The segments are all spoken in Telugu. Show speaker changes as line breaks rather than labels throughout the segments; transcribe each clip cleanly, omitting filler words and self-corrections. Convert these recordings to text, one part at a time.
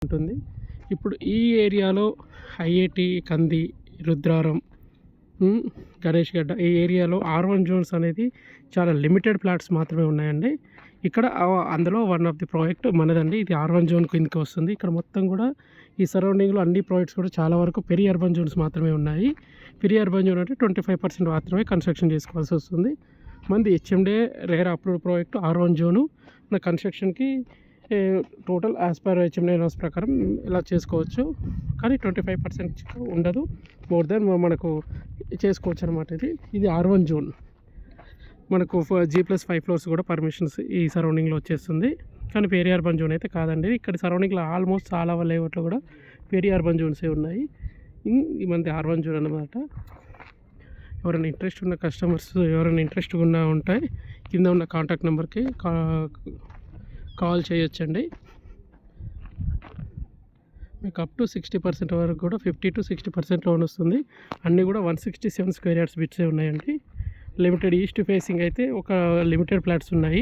ఉంటుంది. ఇప్పుడు ఈ ఏరియాలో ఐఐటి, కంది, రుద్రారం, గణేష్ గడ్డ ఈ ఏరియాలో R1 జోన్స్ అనేది చాలా లిమిటెడ్ ప్లాట్స్ మాత్రమే ఉన్నాయండి. ఇక్కడ అందులో వన్ ఆఫ్ ది ప్రాజెక్ట్ మనదండి. ఇది R1 జోన్ కిందకి వస్తుంది. ఇక్కడ మొత్తం కూడా ఈ సరౌండింగ్లో అన్ని ప్రాజెక్ట్స్ కూడా చాలా వరకు పెరి అర్బన్ జోన్స్ మాత్రమే ఉన్నాయి. పెరి అర్బన్ జోన్ అంటే 25% మాత్రమే కన్స్ట్రక్షన్ చేసుకోవాల్సి వస్తుంది. మంది HMDA RERA approved project R1 zone మన కన్స్ట్రక్షన్కి total as per HMDA norms ప్రకారం ఇలా చేసుకోవచ్చు. కానీ 25% ఉండదు, మోర్ దెన్ మనకు చేసుకోవచ్చు అనమాట. ఇది R1 జోన్. మనకు G+5 ఫ్లోర్స్ కూడా పర్మిషన్స్ ఈ సరౌండింగ్లో వచ్చేస్తుంది. కానీ పెరి అర్బన్ జోన్ అయితే కాదండి. ఇక్కడ సరౌండింగ్లో ఆల్మోస్ట్ చాలా లేఅవుట్లో కూడా పెరి అర్బన్ జోన్సే ఉన్నాయి. ఈ మంది R1 జోన్ అనమాట. ఎవరైనా ఇంట్రెస్ట్ ఉన్న కస్టమర్స్ ఎవరైనా ఇంట్రెస్ట్గా ఉంటే కింద ఉన్న కాంటాక్ట్ నెంబర్కి కాల్ చేయొచ్చండి. మీకు అప్ టు 60% వరకు కూడా 50 to 60% లోన్ వస్తుంది. అన్నీ కూడా 167 స్క్వేర్ యార్డ్స్ బిట్సే ఉన్నాయండి. లిమిటెడ్ ఈస్ట్ ఫేసింగ్ అయితే ఒక లిమిటెడ్ ప్లాట్స్ ఉన్నాయి.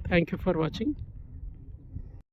Thank you for watching.